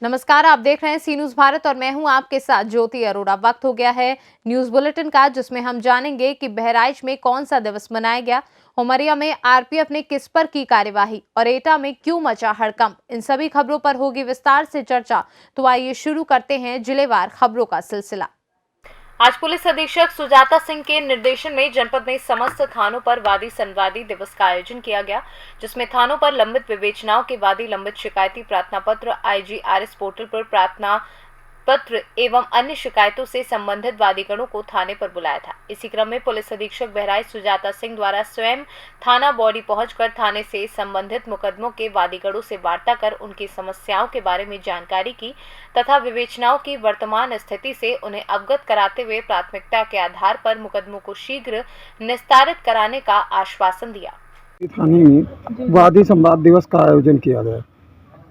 नमस्कार, आप देख रहे हैं सी न्यूज भारत और मैं हूं आपके साथ ज्योति अरोड़ा। वक्त हो गया है न्यूज बुलेटिन का, जिसमें हम जानेंगे कि बहराइच में कौन सा दिवस मनाया गया, उमरिया में आरपीएफ ने किस पर की कार्यवाही और एटा में क्यों मचा हड़कंप। इन सभी खबरों पर होगी विस्तार से चर्चा। तो आइए शुरू करते हैं जिलेवार खबरों का सिलसिला। आज पुलिस अधीक्षक सुजाता सिंह के निर्देशन में जनपद में समस्त थानों पर वादी संवादी दिवस का आयोजन किया गया, जिसमें थानों पर लंबित विवेचनाओं के वादी लंबित शिकायती प्रार्थना पत्र आईजीआरएस पोर्टल पर प्रार्थना पत्र एवं अन्य शिकायतों से संबंधित वादीगणों को थाने पर बुलाया था। इसी क्रम में पुलिस अधीक्षक बहराइच सुजाता सिंह द्वारा स्वयं थाना बॉडी पहुंचकर थाने से संबंधित मुकदमों के वादीगणों से वार्ता कर उनकी समस्याओं के बारे में जानकारी की तथा विवेचनाओं की वर्तमान स्थिति से उन्हें अवगत कराते हुए प्राथमिकता के आधार पर मुकदमों को शीघ्र निस्तारित कराने का आश्वासन दिया। थाने में वादी संवाद दिवस का आयोजन किया गया।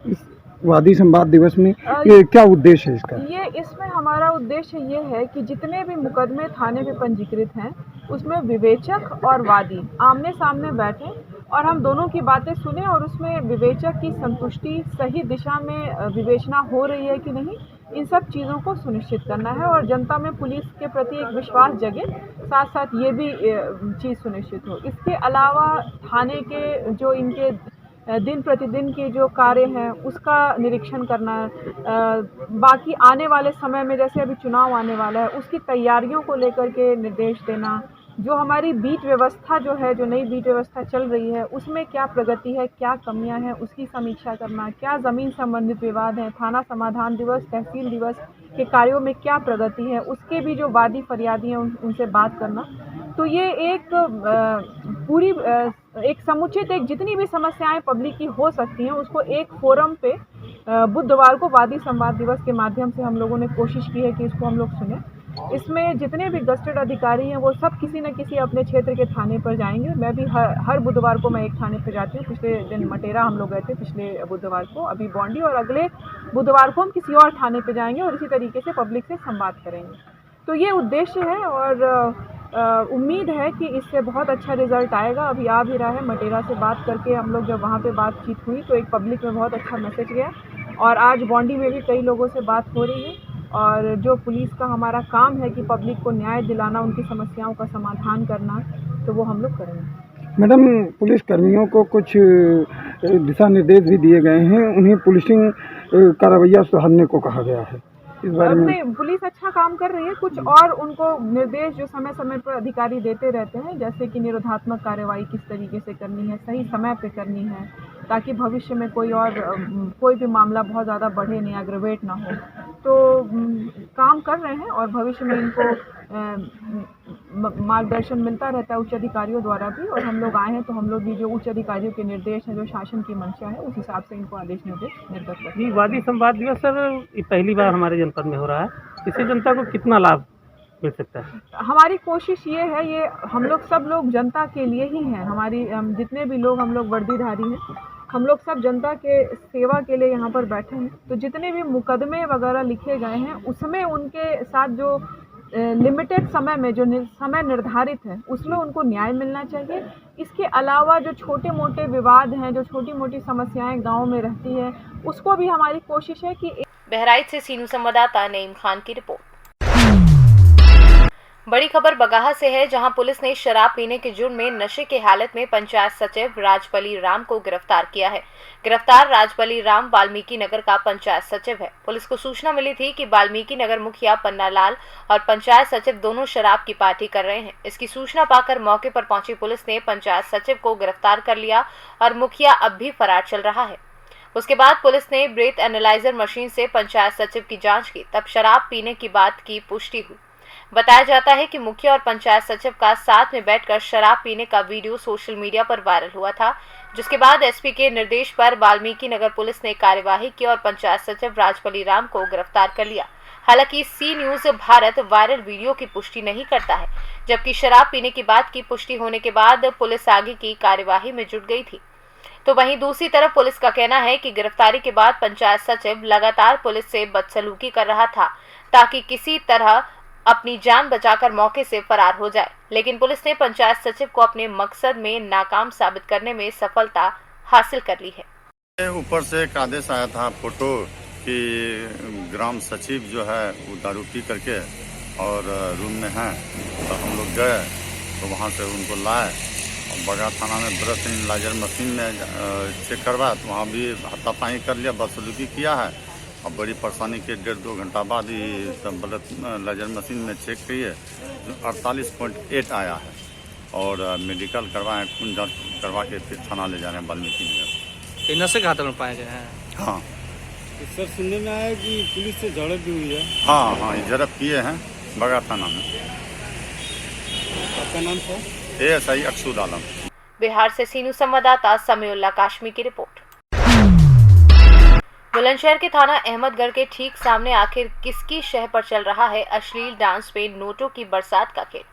इस वादी संवाद दिवस में ये क्या उद्देश्य है इसका? इसमें हमारा उद्देश्य ये है कि जितने भी मुकदमे थाने पे पंजीकृत हैं उसमें विवेचक और वादी आमने सामने बैठे और हम दोनों की बातें सुने और उसमें विवेचक की संतुष्टि, सही दिशा में विवेचना हो रही है कि नहीं, इन सब चीज़ों को सुनिश्चित करना है और जनता में पुलिस के प्रति एक विश्वास जगे, साथ साथ ये भी चीज़ सुनिश्चित हो। इसके अलावा थाने के जो इनके दिन प्रतिदिन के जो कार्य हैं उसका निरीक्षण करना, बाकी आने वाले समय में जैसे अभी चुनाव आने वाला है उसकी तैयारियों को लेकर के निर्देश देना, जो हमारी बीट व्यवस्था जो है, जो नई बीट व्यवस्था चल रही है उसमें क्या प्रगति है, क्या कमियां हैं, उसकी समीक्षा करना, क्या ज़मीन संबंधित विवाद हैं, थाना समाधान दिवस, तहसील दिवस के कार्यों में क्या प्रगति है, उसके भी जो वादी फरियादी हैं उनसे बात करना। तो ये एक पूरी एक समुचित एक जितनी भी समस्याएं पब्लिक की हो सकती हैं उसको एक फोरम पे बुधवार को वादी संवाद दिवस के माध्यम से हम लोगों ने कोशिश की है कि इसको हम लोग सुने। इसमें जितने भी गस्टेड अधिकारी हैं वो सब किसी न किसी अपने क्षेत्र के थाने पर जाएंगे। मैं भी हर बुधवार को मैं एक थाने पर जाती हूँ। पिछले दिन मटेरा हम लोग गए थे, पिछले बुधवार को, अभी बॉन्डी, और अगले बुधवार को हम किसी और थाने पर जाएंगे और इसी तरीके से पब्लिक से संवाद करेंगे। तो ये उद्देश्य है और उम्मीद है कि इससे बहुत अच्छा रिजल्ट आएगा। अभी आ भी रहा है, मटेरा से बात करके हम लोग जब वहाँ पे बातचीत हुई तो एक पब्लिक में बहुत अच्छा मैसेज गया और आज बॉन्डी में भी कई लोगों से बात हो रही है। और जो पुलिस का हमारा काम है कि पब्लिक को न्याय दिलाना, उनकी समस्याओं का समाधान करना, तो वो हम लोग करेंगे। मैडम, पुलिस कर्मियों को कुछ दिशा निर्देश भी दिए गए हैं, उन्हें पुलिसिंग का रवैया सुधारने को कहा गया है, इस बारे में? पुलिस अच्छा काम कर रही है, कुछ और उनको निर्देश जो समय समय पर अधिकारी देते रहते हैं, जैसे कि निरोधात्मक कार्रवाई किस तरीके से करनी है, सही समय पे करनी है, ताकि भविष्य में कोई भी मामला बहुत ज़्यादा बढ़े नहीं, एग्रवेट ना हो। तो काम कर रहे हैं और भविष्य में इनको मार्गदर्शन मिलता रहता है उच्च अधिकारियों द्वारा भी, और हम लोग आए हैं तो हम लोग भी जो उच्च अधिकारियों के निर्देश हैं, जो शासन की मंशा है, उस हिसाब से इनको आदेश निर्देश निर्गत करते हैं। वादी संवाद दिवस सर पहली बार हमारे जनपद में हो रहा है, इससे जनता को कितना लाभ मिल सकता है? हमारी कोशिश ये है, ये हम लोग सब लोग जनता के लिए ही हैं। हमारी जितने भी लोग हम लोग वर्दीधारी हैं, हम लोग सब जनता के सेवा के लिए यहाँ पर बैठे हैं। तो जितने भी मुकदमे वगैरह लिखे गए हैं उसमें उनके साथ जो लिमिटेड समय में जो समय निर्धारित है उसमें उनको न्याय मिलना चाहिए। इसके अलावा जो छोटे मोटे विवाद हैं, जो छोटी मोटी समस्याएं गाँव में रहती है, उसको भी हमारी कोशिश है कि। बहराइच से सीनू संवाददाता नईम खान की रिपोर्ट। बड़ी खबर बगाहा से है, जहां पुलिस ने शराब पीने के जुर्म में नशे की हालत में पंचायत सचिव राजबली राम को गिरफ्तार किया है। गिरफ्तार राजबली राम वाल्मीकि नगर का पंचायत सचिव है। पुलिस को सूचना मिली थी कि वाल्मीकि नगर मुखिया पन्नालाल और पंचायत सचिव दोनों शराब की पार्टी कर रहे हैं। इसकी सूचना पाकर मौके पर पहुंची पुलिस ने पंचायत सचिव को गिरफ्तार कर लिया और मुखिया अब भी फरार चल रहा है। उसके बाद पुलिस ने ब्रेथ एनालाइजर मशीन से पंचायत सचिव की जांच की, तब शराब पीने की बात की पुष्टि हुई। बताया जाता है कि मुखिया और पंचायत सचिव का साथ में बैठकर शराब पीने का वीडियो सोशल मीडिया पर वायरल हुआ था, जिसके बाद एसपी के निर्देश पर वाल्मीकि नगर पुलिस ने कार्यवाही की और पंचायत सचिव राजबली राम को गिरफ्तार कर लिया। हालांकि सी न्यूज भारत वायरल वीडियो की पुष्टि नहीं करता है, जबकि शराब पीने की बात की पुष्टि होने के बाद पुलिस आगे की कार्यवाही में जुट गई थी। तो वहीं दूसरी तरफ पुलिस का कहना है कि गिरफ्तारी के बाद पंचायत सचिव लगातार पुलिस से बदसलूकी कर रहा था ताकि किसी तरह अपनी जान बचाकर मौके से फरार हो जाए, लेकिन पुलिस ने पंचायत सचिव को अपने मकसद में नाकाम साबित करने में सफलता हासिल कर ली है। ऊपर से एक आदेश आया था फोटो कि ग्राम सचिव जो है वो दारू पी करके और रूम में हैं, तो हम लोग गए तो वहाँ से उनको लाए और बगा थाना में ब्रेथ एनालाइजर मशीन में चेक करवाया, तो वहाँ भी हाथापाई कर लिया, बदसलूकी किया है। और बड़ी परेशानी के 1.5-2 घंटा बाद ही ब्रेथ एनालाइजर मशीन में चेक किए, 48.8 आया है और मेडिकल करवाएं, खून जांच करवा के फिर थाना ले जा रहे हैं वाल्मीकि नगर। ये नशे के हाथ में पाए गए हैं। हाँ सर, सुनने में आया कि पुलिस से झड़प भी हुई है। हाँ, ये झड़प किए हैं बगा थाना में। आपका नाम सर? ASI अकसूद आलम। बिहार से सीनू संवाददाता समीउल्लाह काशमी की रिपोर्ट। बुलंदशहर के थाना अहमदगढ़ के ठीक सामने आखिर किसकी शह पर चल रहा है अश्लील डांस पे नोटों की बरसात का खेल।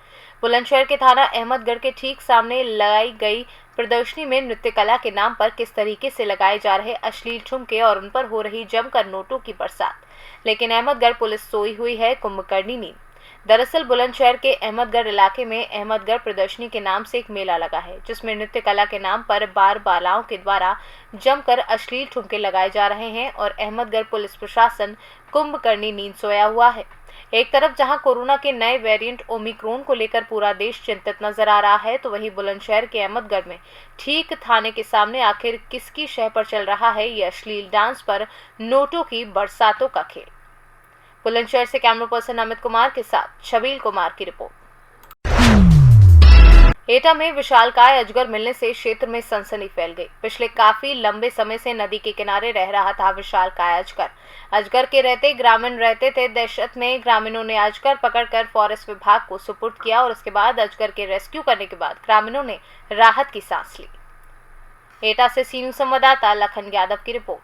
बुलंदशहर के थाना अहमदगढ़ के ठीक सामने लगाई गई प्रदर्शनी में नृत्य कला के नाम पर किस तरीके से लगाए जा रहे अश्लील ठुमके और उन पर हो रही जमकर नोटों की बरसात। लेकिन अहमदगढ़ पुलिस सोई हुई है कुंभकर्णी नींद। दरअसल बुलंदशहर के अहमदगढ़ इलाके में अहमदगढ़ प्रदर्शनी के नाम से एक मेला लगा है, जिसमें नृत्य कला के नाम पर बार बालाओं के द्वारा जमकर अश्लील ठुमके लगाए जा रहे हैं और अहमदगढ़ पुलिस प्रशासन कुंभकर्णी नींद सोया हुआ है। एक तरफ जहां कोरोना के नए वेरिएंट ओमिक्रॉन को लेकर पूरा देश चिंतित नजर आ रहा है, तो वहीं बुलंदशहर के अहमदगढ़ में ठीक थाने के सामने आखिर किसकी शह पर चल रहा है ये अश्लील डांस पर नोटों की बरसातों का खेल। बुलंदशहर से कैमरा पर्सन अमित कुमार के साथ छबील कुमार की रिपोर्ट। एटा में विशालकाय अजगर मिलने से क्षेत्र में सनसनी फैल गई। पिछले काफी लंबे समय से नदी के किनारे रह रहा था विशालकाय अजगर। अजगर के रहते ग्रामीण रहते थे दहशत में। ग्रामीणों ने अजगर पकड़कर फॉरेस्ट विभाग को सुपुर्द किया और उसके बाद अजगर के रेस्क्यू करने के बाद ग्रामीणों ने राहत की सांस ली। एटा से सीनू संवाददाता लखन यादव की रिपोर्ट।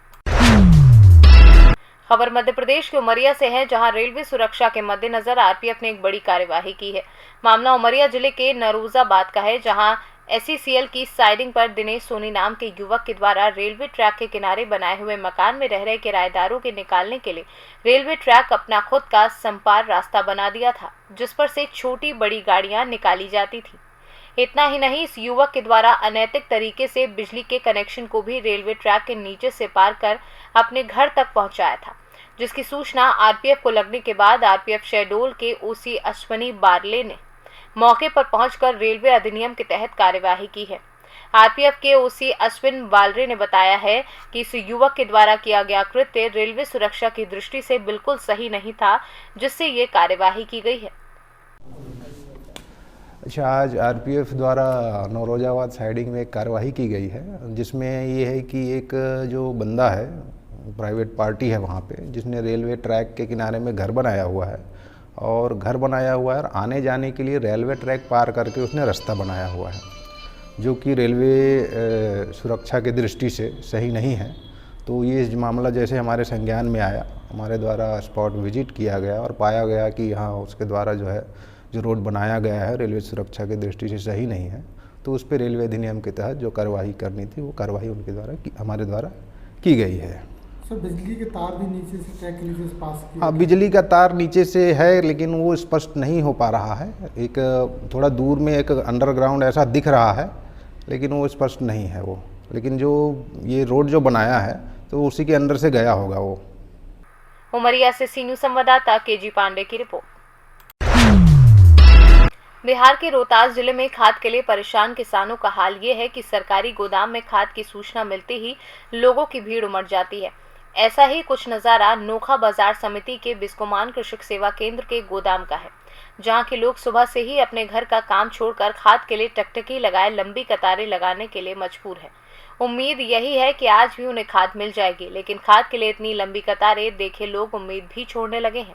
खबर मध्य प्रदेश के उमरिया से है, जहां रेलवे सुरक्षा के मद्देनजर आरपीएफ ने एक बड़ी कार्यवाही की है। मामला उमरिया जिले के नरूजाबाद का है, जहां SECL की साइडिंग पर दिनेश सोनी नाम के युवक के द्वारा रेलवे ट्रैक के किनारे बनाए हुए मकान में रह रहे किराएदारों के निकालने के लिए रेलवे ट्रैक अपना खुद का संपार रास्ता बना दिया था, जिस पर से छोटी बड़ी गाड़ियां निकाली जाती थी। इतना ही नहीं, इस युवक के द्वारा अनैतिक तरीके से बिजली के कनेक्शन को भी रेलवे ट्रैक के नीचे से पार कर अपने घर तक पहुंचाया था, जिसकी सूचना आरपीएफ को लगने के बाद आरपीएफ शहडोल के OC अश्वनी बारले ने मौके पर पहुंचकर रेलवे अधिनियम के तहत कार्यवाही की है। आरपीएफ के OC अश्विन बालरे ने बताया है कि इस युवक के द्वारा किया गया कृत्य रेलवे सुरक्षा की दृष्टि से बिल्कुल सही नहीं था, जिससे ये कार्यवाही की गई है। अच्छा, आज आरपीएफ द्वारा नौरोजाबाद साइडिंग में एक कार्रवाई की गई है, जिसमें ये है कि एक जो बंदा है, प्राइवेट पार्टी है वहाँ पे, जिसने रेलवे ट्रैक के किनारे में घर बनाया हुआ है और घर बनाया हुआ है और आने जाने के लिए रेलवे ट्रैक पार करके उसने रास्ता बनाया हुआ है, जो कि रेलवे सुरक्षा की दृष्टि से सही नहीं है। तो ये मामला जैसे हमारे संज्ञान में आया, हमारे द्वारा स्पॉट विजिट किया गया और पाया गया कि हाँ, उसके द्वारा जो है जो रोड बनाया गया है रेलवे सुरक्षा की दृष्टि से सही नहीं है। तो उस पर रेलवे अधिनियम के तहत जो कार्रवाई करनी थी वो कार्रवाई उनके द्वारा हमारे द्वारा की गई है। सर, बिजली के तार भी नीचे से ट्रैक के नीचे से पास किया? हाँ, बिजली का तार नीचे से है, लेकिन वो स्पष्ट नहीं हो पा रहा है। एक थोड़ा दूर में एक अंडरग्राउंड ऐसा दिख रहा है, लेकिन वो स्पष्ट नहीं है वो। लेकिन जो ये रोड जो बनाया है तो उसी के अंदर से गया होगा वो। उमरिया से सीनू संवाददाता KG पांडे की रिपोर्ट। बिहार के रोहतास जिले में खाद के लिए परेशान किसानों का हाल ये है कि सरकारी गोदाम में खाद की सूचना मिलते ही लोगों की भीड़ उमड़ जाती है। ऐसा ही कुछ नज़ारा नोखा बाजार समिति के बिस्कोमान कृषक सेवा केंद्र के गोदाम का है, जहां के लोग सुबह से ही अपने घर का काम छोड़कर खाद के लिए टकटकी लगाए लंबी कतारें लगाने के लिए मजबूर है। उम्मीद यही है कि आज भी उन्हें खाद मिल जाएगी, लेकिन खाद के लिए इतनी लंबी कतारें देखे लोग उम्मीद भी छोड़ने लगे हैं,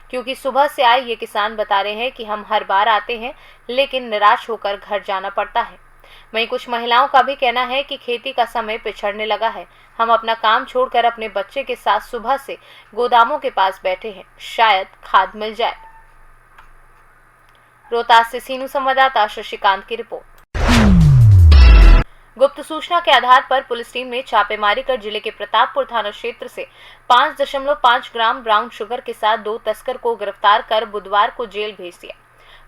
क्योंकि सुबह से आए ये किसान बता रहे हैं कि हम हर बार आते हैं लेकिन निराश होकर घर जाना पड़ता है। वहीं कुछ महिलाओं का भी कहना है कि खेती का समय पिछड़ने लगा है, हम अपना काम छोड़कर अपने बच्चे के साथ सुबह से गोदामों के पास बैठे हैं, शायद खाद मिल जाए। रोहतास से सीनू संवाददाता शशिकांत की रिपोर्ट। गुप्त सूचना के आधार पर पुलिस टीम ने छापेमारी कर जिले के प्रतापपुर थाना क्षेत्र से 5.5 ग्राम ब्राउन शुगर के साथ 2 तस्कर को गिरफ्तार कर बुधवार को जेल भेज दिया।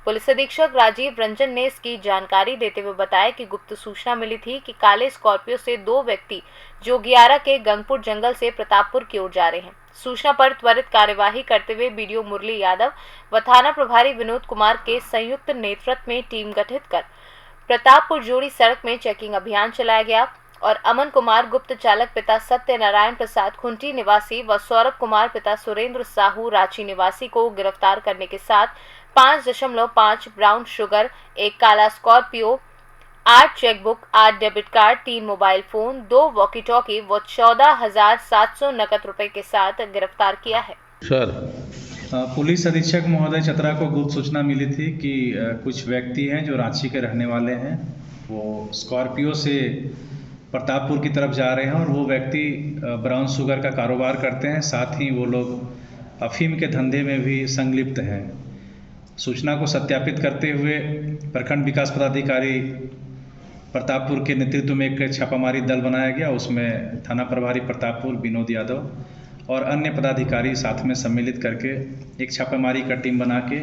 पुलिस अधीक्षक राजीव रंजन ने इसकी जानकारी देते हुए बताया कि गुप्त सूचना मिली थी कि काले स्कॉर्पियो से 2 व्यक्ति जोगियारा के गंगपुर जंगल से प्रतापपुर की ओर जा रहे हैं। सूचना पर त्वरित कार्यवाही करते हुए बीडीओ मुरली यादव व थाना प्रभारी विनोद कुमार के संयुक्त नेतृत्व में टीम गठित कर प्रतापपुर जोड़ी सड़क में चेकिंग अभियान चलाया गया और अमन कुमार गुप्त चालक पिता सत्यनारायण प्रसाद खुंटी निवासी व सौरभ कुमार पिता सुरेंद्र साहू रांची निवासी को गिरफ्तार करने के साथ 5.5 ब्राउन शुगर, एक काला Scorpio, 8 chequebook, 8 debit card, 3 mobile phone, 2 walkie talkie व 14,700 नकद रुपए के साथ गिरफ्तार किया है। सर, पुलिस अधीक्षक महोदय चतरा को गुप्त सूचना मिली थी कि कुछ व्यक्ति हैं जो रांची के रहने वाले हैं, वो स्कॉर्पियो से प्रतापपुर की तरफ जा रहे हैं और वो व्यक्ति ब्राउन शुगर का कारोबार करते हैं, साथ ही वो लोग अफीम के धंधे में भी संलिप्त हैं। सूचना को सत्यापित करते हुए प्रखंड विकास पदाधिकारी प्रतापपुर के नेतृत्व में एक छापामारी दल बनाया गया। उसमें थाना प्रभारी प्रतापपुर विनोद यादव और अन्य पदाधिकारी साथ में सम्मिलित करके एक छापामारी का टीम बना के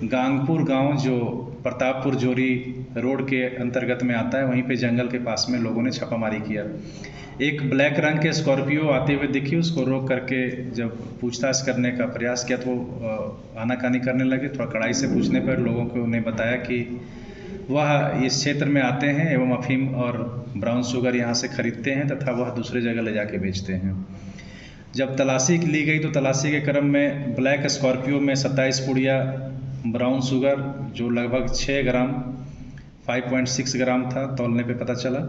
गांगपुर गांव जो प्रतापपुर जोरी रोड के अंतर्गत में आता है, वहीं पे जंगल के पास में लोगों ने छापामारी किया। एक ब्लैक रंग के स्कॉर्पियो आते हुए दिखी, उसको रोक करके जब पूछताछ करने का प्रयास किया तो वो आनाकानी करने लगे। थोड़ा कड़ाई से पूछने पर लोगों को उन्हें बताया कि वह इस क्षेत्र में आते हैं एवं अफीम और ब्राउन शुगर यहाँ से खरीदते हैं तथा वह दूसरे जगह ले जाके बेचते हैं। जब तलाशी ली गई तो तलाशी के क्रम में ब्लैक स्कॉर्पियो में 27 पुड़िया ब्राउन शुगर जो लगभग 6 ग्राम 5.6 ग्राम था, तौलने पे पता चला।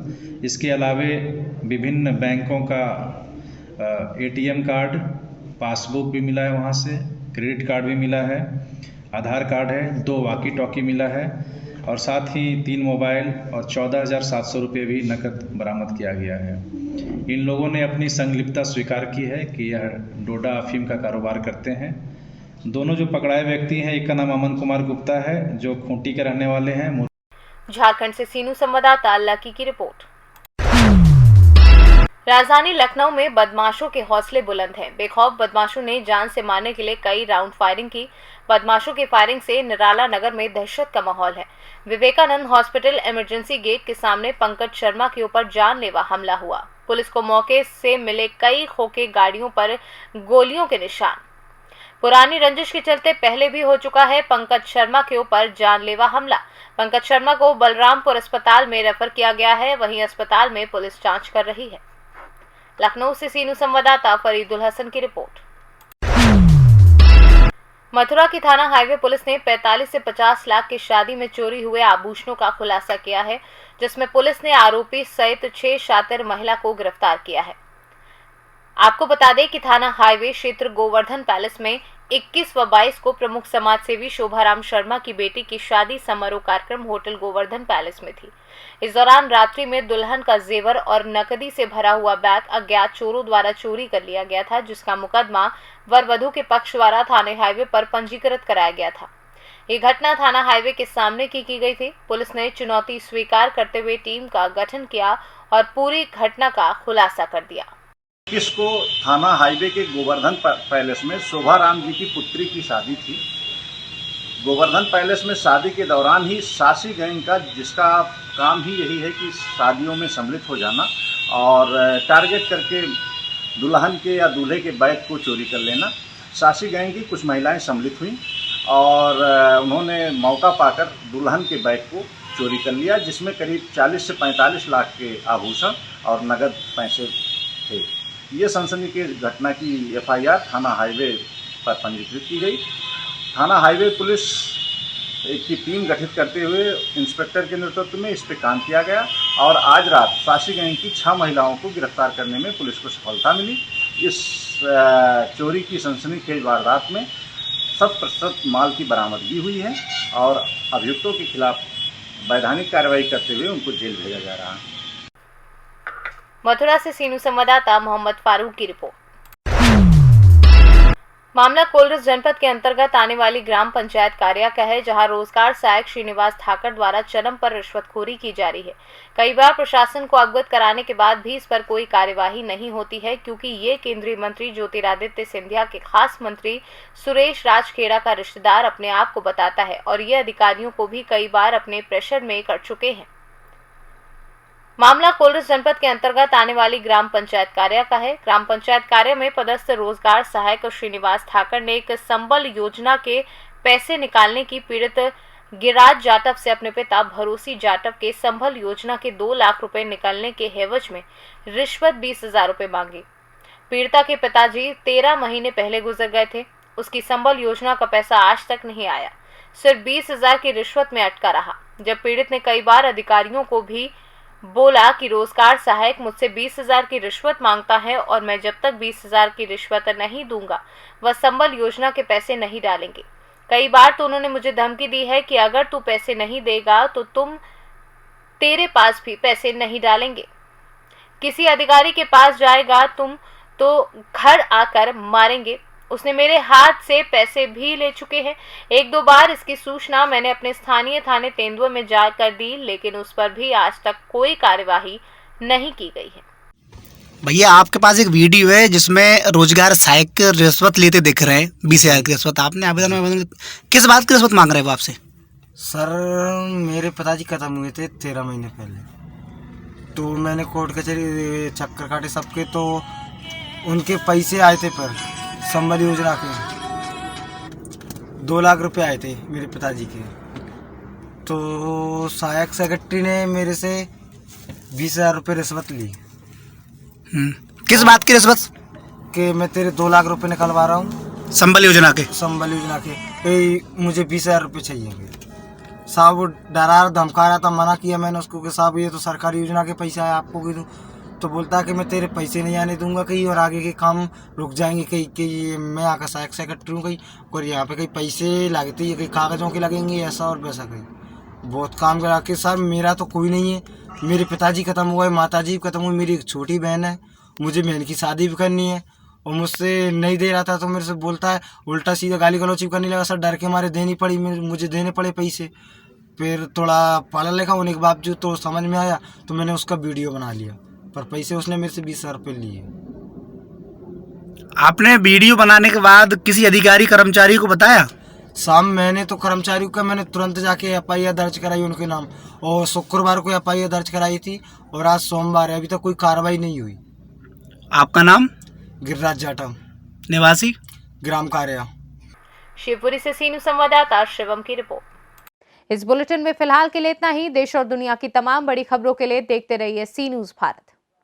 इसके अलावे विभिन्न बैंकों का एटीएम कार्ड, पासबुक भी मिला है, वहाँ से क्रेडिट कार्ड भी मिला है, आधार कार्ड है, 2 वॉकी टॉकी मिला है और साथ ही 3 मोबाइल और 14,700 रुपये भी नकद बरामद किया गया है। इन लोगों ने अपनी संलिप्तता स्वीकार की है कि यह डोडा अफीम का कारोबार करते हैं। दोनों जो पकड़ाए व्यक्ति हैं, एक का नाम अमन कुमार गुप्ता है जो खूंटी के रहने वाले हैं। झारखंड से सीनू संवाददाता लकी की रिपोर्ट। राजधानी लखनऊ में बदमाशों के हौसले बुलंद हैं। बेखौफ बदमाशों ने जान से मारने के लिए कई राउंड फायरिंग की। बदमाशों की फायरिंग से निराला नगर में दहशत का माहौल है। विवेकानंद हॉस्पिटल इमरजेंसी गेट के सामने पंकज शर्मा के ऊपर जानलेवा हमला हुआ। पुलिस को मौके से मिले कई खोखे गाड़ियों पर गोलियों के निशान। पुरानी रंजिश के चलते पहले भी हो चुका है पंकज शर्मा के ऊपर जानलेवा हमला। पंकज शर्मा को बलरामपुर अस्पताल में रेफर किया गया है, वहीं अस्पताल में पुलिस जांच कर रही है। लखनऊ से सीनू संवाददाता फरीदुल हसन की रिपोर्ट। मथुरा की थाना हाईवे पुलिस ने 45 से 50 लाख की शादी में चोरी हुए आभूषणों का खुलासा किया है, जिसमें पुलिस ने आरोपी सहित 6 शातिर महिला को गिरफ्तार किया है। आपको बता दें कि थाना हाईवे क्षेत्र गोवर्धन पैलेस में 21 व 22 को प्रमुख समाजसेवी शोभाराम शर्मा की बेटी की शादी समारोह कार्यक्रम होटल गोवर्धन पैलेस में थी। इस दौरान रात्रि में दुल्हन का जेवर और नकदी से भरा हुआ बैग अज्ञात चोरों द्वारा चोरी कर लिया गया था, जिसका मुकदमा वर वधू के पक्ष द्वारा थाने हाईवे पर पंजीकृत कराया गया था। ये घटना थाना हाईवे के सामने की गई थी। पुलिस ने चुनौती स्वीकार करते हुए टीम का गठन किया और पूरी घटना का खुलासा कर दिया। किसको थाना हाईवे के गोवर्धन पैलेस में शोभाराम जी की पुत्री की शादी थी। गोवर्धन पैलेस में शादी के दौरान ही सासी गैंग का, जिसका काम ही यही है कि शादियों में सम्मिलित हो जाना और टारगेट करके दुल्हन के या दूल्हे के बैग को चोरी कर लेना, सासी गैंग की कुछ महिलाएं सम्मिलित हुई और उन्होंने मौका पाकर दुल्हन के बैग को चोरी कर लिया, जिसमें करीब 40 से 45 लाख के आभूषण और नगद पैसे थे। ये सनसनी के घटना की एफआईआर थाना हाईवे पर पंजीकृत की गई। थाना हाईवे पुलिस की टीम गठित करते हुए इंस्पेक्टर के नेतृत्व में इस पर काम किया गया और आज रात सासी गैंग की 6 महिलाओं को गिरफ्तार करने में पुलिस को सफलता मिली। इस चोरी की सनसनीखेज वारदात में 100% माल की बरामदगी हुई है और अभियुक्तों के खिलाफ वैधानिक कार्रवाई करते हुए उनको जेल भेजा जा रहा है। मथुरा से सीनू संवाददाता मोहम्मद फारूक की रिपोर्ट। मामला कोल्डस जनपद के अंतर्गत आने वाली ग्राम पंचायत कार्या का है, जहां रोजगार सहायक श्रीनिवास ठाकर द्वारा चरम पर रिश्वतखोरी की जा रही है। कई बार प्रशासन को अवगत कराने के बाद भी इस पर कोई कार्यवाही नहीं होती है, क्योंकि ये केंद्रीय मंत्री ज्योतिरादित्य सिंधिया के खास मंत्री सुरेश राजखेड़ा का रिश्तेदार अपने आप को बताता है और ये अधिकारियों को भी कई बार अपने प्रेशर में कर चुके हैं। मामला कोल्डस जनपद के अंतर्गत आने वाली ग्राम पंचायत कार्या का है। ग्राम पंचायत कार्य में पदस्थ रोजगार सहायक श्रीनिवास ठाकर ने एक संबल योजना के पैसे निकालने की पीड़ित गिरिराज जाटव से अपने पिता भरोसी जाटव के संबल योजना के 2 लाख रुपए निकलने के हेवज में रिश्वत 20,000 रुपए मांगी। पीड़िता के पिताजी 13 महीने पहले गुजर गए थे। उसकी संबल योजना का पैसा आज तक नहीं आया, सिर्फ 20,000 की रिश्वत में अटका रहा। जब पीड़ित ने कई बार अधिकारियों को भी बोला कि रोजगार सहायक मुझसे 20,000 की रिश्वत मांगता है और मैं जब तक 20,000 की रिश्वत नहीं दूंगा वह संबल योजना के पैसे नहीं डालेंगे। कई बार तो उन्होंने मुझे धमकी दी है कि अगर तू पैसे नहीं देगा तो तेरे पास भी पैसे नहीं डालेंगे, किसी अधिकारी के पास जाएगा तुम तो घर आकर मारेंगे। उसने मेरे हाथ से पैसे भी ले चुके हैं। 1-2 बार इसकी सूचना मैंने अपने स्थानीय थाने तेंदुआ में जाकर दी, लेकिन उस पर भी आज तक कोई कार्यवाही नहीं की गई है। भैया आपके पास एक वीडियो है जिसमें रोजगार सहायक रिश्वत लेते दिख रहे हैं, 20,000 की रिश्वत। आपने आवेदन किस बात की रिश्वत मांग रहे हैं वो आपसे? सर मेरे पिताजी खत्म हुए थे 13 महीने पहले, तो मैंने कोर्ट कचहरी चक्कर काटे सबके, तो उनके पैसे आए थे पर संबल योजना के 2 लाख रुपए आए थे मेरे पिताजी के। तो सहायक सेक्रेटरी ने मेरे से 20,000 रुपये रिश्वत ली। किस बात की रिश्वत? कि मैं तेरे 2 लाख रुपए निकलवा रहा हूँ संबल योजना के। संबल योजना के मुझे 20,000 रुपये चाहिए। साहब वो डरा धमका रहा था, मना किया मैंने उसको कि साहब ये तो सरकारी योजना के पैसे आए, आपको भी दूँ। तो बोलता है कि मैं तेरे पैसे नहीं आने दूंगा कहीं, और आगे के काम रुक जाएंगे कहीं कि ये मैं आकर सहायक सेक्रेटरी हूँ कहीं, और यहाँ पे कहीं पैसे लगते ही कहीं कागज़ों के लगेंगे ऐसा और वैसा, कहीं बहुत काम करा के। सर मेरा तो कोई नहीं है, मेरे पिताजी खत्म हुए, माताजी खत्म हुई, मेरी एक छोटी बहन है, मुझे बहन की शादी भी करनी है, और मुझसे नहीं दे रहा था तो मेरे से बोलता है उल्टा सीधा गाली गलौज करने लगा। सर डर के मारे देनी पड़ी, मुझे देने पड़े पैसे। फिर थोड़ा पढ़ा लिखा होने के बावजूद तो समझ में आया तो मैंने उसका वीडियो बना लिया, पर पैसे उसने मेरे से 20,000 रुपये लिए। आपने वीडियो बनाने के बाद किसी अधिकारी कर्मचारी को बताया? शाम मैंने तो कर्मचारियों का मैंने तुरंत जाके FIR दर्ज कराई उनके नाम, और शुक्रवार को FIR दर्ज कराई थी, और आज सोमवार है, अभी तक कोई कार्रवाई नहीं हुई। आपका नाम? गिरिराज जाटव, निवासी ग्राम कार्या। शिवपुरी से सीनू संवाददाता शिवम की रिपोर्ट। इस बुलेटिन में फिलहाल के लिए इतना ही। देश और दुनिया की तमाम बड़ी खबरों के लिए देखते रहिए सी न्यूज़ भारत।